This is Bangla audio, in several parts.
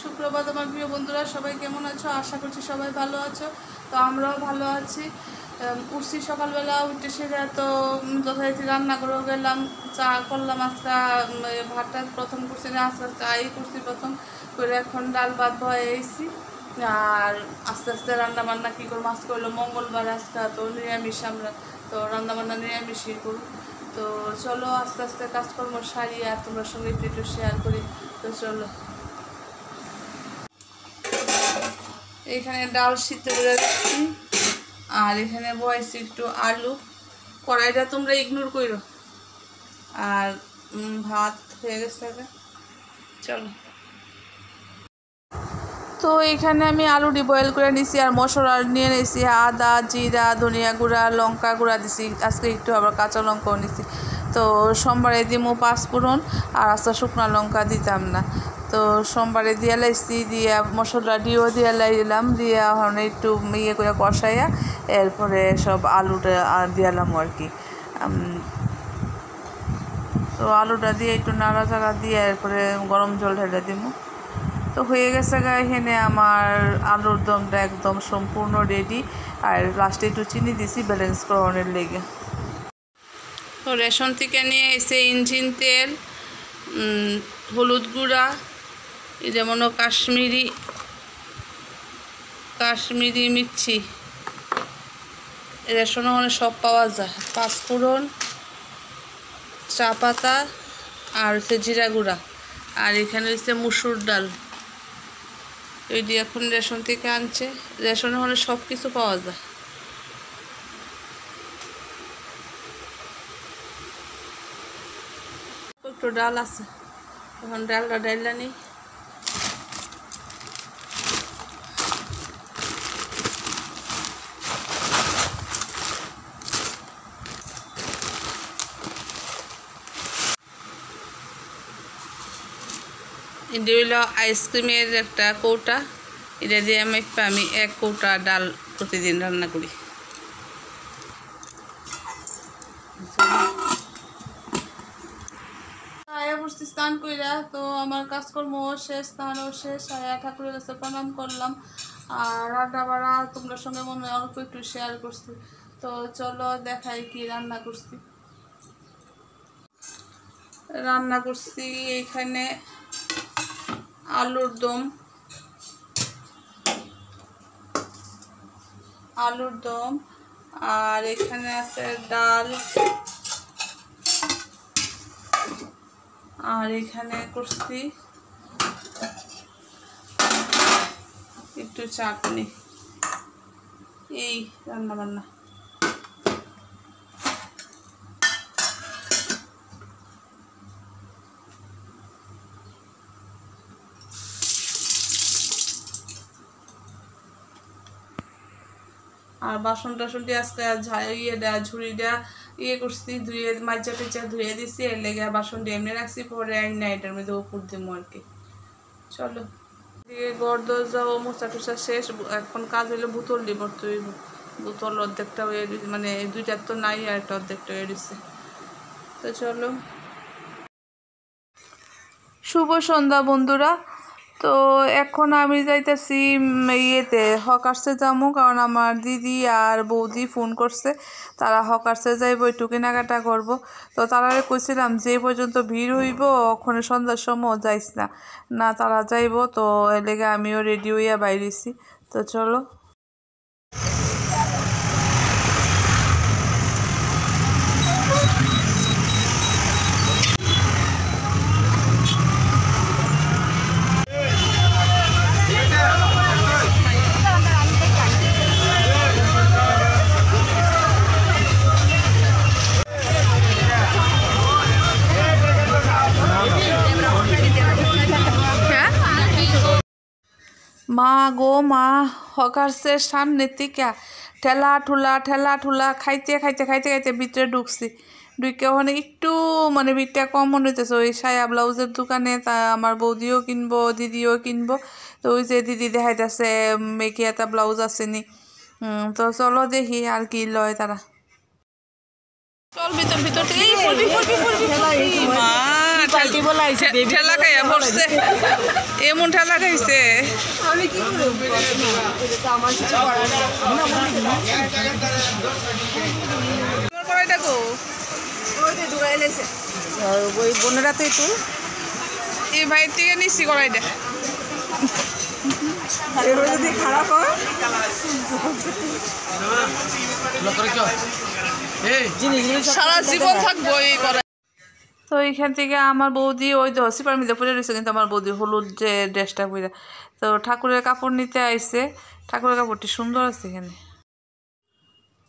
সুপ্রভাত আমার প্রিয় বন্ধুরা, সবাই কেমন আছো? আশা করছি সবাই ভালো আছো। তো আমরাও ভালো আছি। উঠছি সকালবেলা, উঠে সেরে তো যথারীতি রান্না করে গেলাম, চা করলাম। আজকে ভাতটা প্রথম করছি না, আজকে চাই করছি প্রথম করে। এখন ডাল ভাত বয়ে এসেছি, আর আস্তে আস্তে রান্না বান্না কী করবো। আজকে হলো মঙ্গলবার, আজকে তো নিরামিষ, আমরা তো রান্না বান্না নিরামিষই করব। তো চলো আস্তে আস্তে কাজকর্ম সারি আর তোমার সঙ্গে একটু শেয়ার করি। তো চলো, এখানে ডাল সিদ্ধ করে রাখছি, আর এখানে বয়েছি একটু আলু। কড়াইটা তোমরা ইগনোর করো। আর ভাত হয়ে গেছে। চলো, তো এখানে আমি আলুটি বয়েল করে নিছি, আর মশলা নিয়ে নিয়েছি আদা, জিরা, ধনিয়া গুঁড়া, লঙ্কা গুঁড়া দিছি। আজকে একটু আবার কাঁচা লঙ্কাও নিছি। তো সোমবারে দিমু 5 ফোড়ন, আর আস্তে শুকনা লঙ্কা দিতাম না। তো সোমবারে দিয়ে লাইছি, দিয়ে মশলা দিয়েও দিয়ে লাইলাম, দিয়ে এখন একটু ইয়ে করে কষাইয়া এরপরে সব আলুটা দিয়ালাম আর কি। তো আলুটা দিয়ে একটু নাড়াচাড়া দিয়ে এরপরে গরম জল ঢেলে দিমু। তো হয়ে গেছে এখানে আমার আলুর দমটা একদম সম্পূর্ণ রেডি। আর লাস্টে একটু চিনি দিছি ব্যালেন্স করণের লেগে। তো রেশন থেকে নিয়ে এসে ইঞ্জিন তেল, হলুদ গুঁড়া, এই যেমন কাশ্মীরি মির্চি, রেশন ওখানে সব পাওয়া যায়। 5 ফোড়ন, চা পাতা, আর হচ্ছে জিরা গুঁড়া, আর এখানে হচ্ছে মুসুর ডাল। এই দিয়ে এখন রেশন থেকে আনছে, রেশনে হলে সব কিছু পাওয়া যায়। একটু ডাল আছে, এখন ডালটা ডাইলা নেই। এটা হইল আইসক্রিমের একটা কৌটা, এটা দিয়ে আমি 1 কৌটা ডাল প্রতিদিন রান্না করি। আয়া বসছি স্নান কইরা, তো আমার কাজকর্ম শেষ, স্নানও শেষ। আয়া ঠাকুরের কাছে প্রণাম করলাম, আর রান্না বাড়া তোমরা সঙ্গে মনে অল্প একটু শেয়ার করছি। তো চলো দেখাই কি রান্না করছি। রান্না করছি এখানে আলুর দম, আর এখানে আছে ডাল, আর এখানে করছি একটু চাটনি। এই রান্না বান্না। আর বাসন টাসনটি আজকে ঝুড়িটা করছি, ধুয়ে মাইচা টেচা ধুয়ে দিছি। এর লেগে বাসনটি এমনি রাখছি, পরে এটার মধ্যে উপর দিব আর কি। চলো, ঘর দরজাও মোছা টোচা শেষ। এখন কাজ হইলে বোতল দিব, বোতল অর্ধেকটা হয়ে মানে 2টার তো নাই, আর একটা অর্ধেকটা হয়ে দিচ্ছে। তো চলো, শুভ সন্ধ্যা বন্ধুরা। তো এখন আমি যাইতেছি ইয়েতে হকার্সে যাবো, কারণ আমার দিদি আর বৌদি ফোন করছে, তারা হকার্সে যাইব, একটু কেনাকাটা করব। তো তারা কইছিলাম যে পর্যন্ত ভিড় হইব ওখানে সন্ধ্যার সময় যাইস না, তারা যাইব। তো এর লেগে আমিও রেডি হইয়া বাইরেছি। তো চলো, মা গো মা, হকার্সের সামনে থেকে ঠেলা ঠুলা খাইতে খাইতে ভিতরে ঢুকছি। ঢুকে ওখানে একটু মানে ভিড়টা কম মনে হইতেছে। ওই সায়া ব্লাউজের দোকানে তা আমার বৌদিও কিনবো, দিদিও কিনবো। তো ওই যে দিদি দেখাইতেছে মেকি একটা ব্লাউজ আসেনি। তো চলো দেখি আর কি লয় তারা। চল ভিতর থেকে মা পার্টি বলাইছে ঠেলা খাইয়া পড়ছে এমন ঠেলা খাইছে আমি কি করব এটা তো আমার কিছু করার নেই তোমার পড়াই দেখো ওই যে ঢুকাই লেছে ওই বোনেরা তো তুই এই ভাই থেকে নিচ্ছি করাই দেখ এবার যদি খারাপ হয় সারা জীবন থাকবো এই করাই। তো এইখান থেকে আমার বৌদি ওই তো সিপার মিলে পরে রয়েছে, কিন্তু আমার বৌদি হলুদ যে ড্রেসটা পরে তো ঠাকুরের কাপড় নিতে আইছে। ঠাকুরের কাপড়টি সুন্দর আছে এখানে।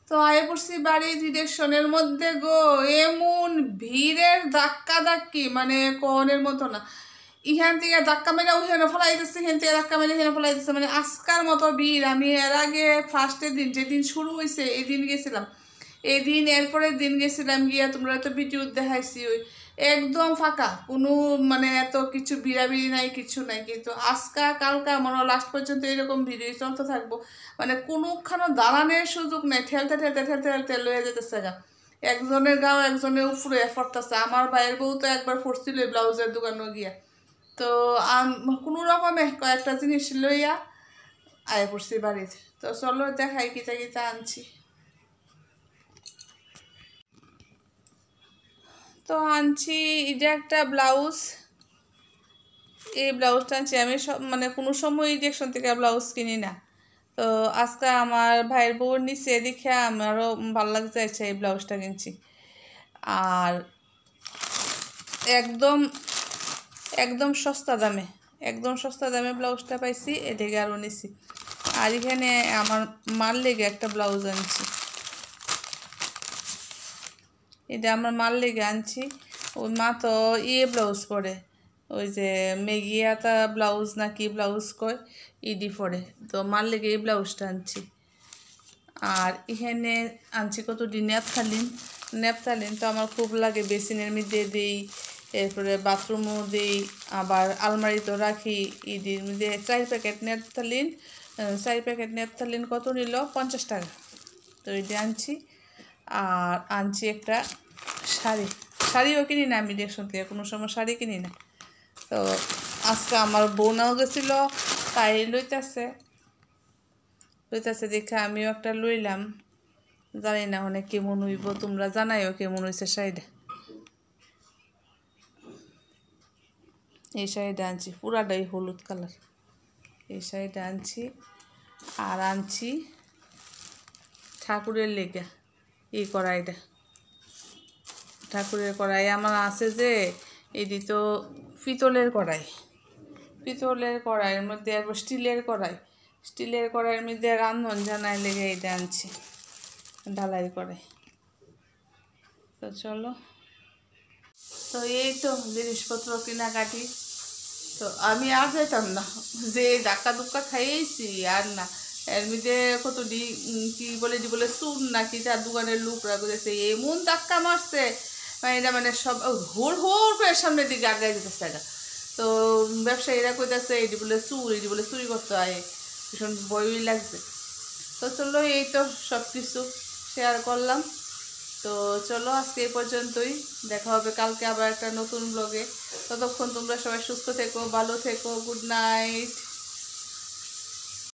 তো আয়ে পড়ছি বাড়ির ডিরেকশনের মধ্যে গো, এমন ভিড়ের ধাক্কা ধাক্কি মানে কনের মতো না। ইহান থেকে ধাক্কা মেরে ওখানে ফেলাই দিচ্ছে, এখান থেকে ধাক্কা মেরে এখানে ফেলাই দিচ্ছে, মানে আজকার মতো ভিড়। আমি এর আগে ফার্স্টের দিন যেদিন শুরু হয়েছে এই দিন গেছিলাম, এই দিন এরপরের দিন গেছিলাম গিয়া তোমরা তো ভিডিও দেখাইছি, ওই একদম ফাঁকা, কোনো মানে এত কিছু বিড়াবিড়ি নাই, কিছু নাই। কিন্তু আজকা কালকা মনে হয় লাস্ট পর্যন্ত এরকম ভিডিও চলতে থাকবো, মানে কোনোখানো দাঁড়ানোর সুযোগ নেই, ঠেলতে ঠেলতে ঠেলতে ঠেলতে লয়ে যেতেছে গা। একজনের গাও একজনের উপরে পড়তেছে। আমার ভাইয়ের বউ তো একবার পড়ছিল ব্লাউজের দোকানে গিয়া, তো কোনো রকমে কয়েকটা জিনিস লইয়া আয় পড়ছি বাড়িতে। তো চলো দেখাই কিতা কিতা আনছি। তো আনছি এটা একটা ব্লাউজ, এই ব্লাউজটা আনছি আমি সব মানে কোনো সময় ডিরেকশন থেকে ব্লাউজ কিনি না। তো আজকে আমার ভাইয়ের বউর নিচে দেখে আমারও ভালো লাগছে, আচ্ছা এই ব্লাউজটা কিনছি। আর একদম একদম সস্তা দামে, একদম সস্তা দামে ব্লাউজটা পাইছি, এটাকে আরও নিছি। আর এখানে আমার মার লেগে একটা ব্লাউজ আনছি, এটা আমার মার লেগে আনছি। ওই মা তো ব্লাউজ পরে, ওই যে মেগিয়াতা ব্লাউজ না কি ব্লাউজ কয় ইডি পরে, তো মার লেগে এই ব্লাউজটা আনছি। আর এখানে আনছি কতটি নেপথালিন তো আমার খুব লাগে, বেসিনের মধ্যে দিই, এরপরে বাথরুমও দিই, আবার আলমারিতেও রাখি। ইডির মধ্যে 4 প্যাকেট নেপথালিন কত নিল 50 টাকা, তো এটা আনছি। আর আনছি একটা শাড়িও কিনি না আমি ডিরেকশন থেকে, কোনো সময় শাড়ি কিনি না। তো আজকে আমার বোনাও গেছিল, তাই লইতেছে দেখে আমিও একটা লইলাম। জানি না অনেক কেমন হইব, তোমরা জানাইও কেমন হয়েছে শাড়িটা। এই শাড়িটা আনছি পুরাটাই হলুদ কালার, এই শাড়িটা আনছি। আর আনছি ঠাকুরের লেগে এই কড়াইটা, ঠাকুরের কড়াই আমার আছে যে, এটি তো পিতলের কড়াইয়ের মধ্যে একবার স্টিলের কড়াইয়ের মধ্যে রান্ধন জানাই লেগে এটা আনছি, ঢালাই কড়াই। তো চলো, তো এই তো জিনিসপত্র কেনাকাটি। তো আমি আর যেতাম না, যে ধাক্কা ধুক্কা খাইয়েছি আর না। এর মধ্যে কতটি কি বলে চুন নাকি তার দোকানের লোকরা করেছে, এমন ধাক্কা মারছে এটা মানে সব হুড় করে সামনের দিকে আগাই যেতেছে এটা। তো ব্যবসায়ীরা কইতেছে এটি বলে চুরি করতে হয়, ভীষণ ভয়ই লাগছে। তো চলো এই তো সব কিছু শেয়ার করলাম। তো চলো আজকে এই পর্যন্তই, দেখা হবে কালকে আবার একটা নতুন ব্লগে। ততক্ষণ তোমরা সবাই সুস্থ থেকো, ভালো থেকো, গুড নাইট।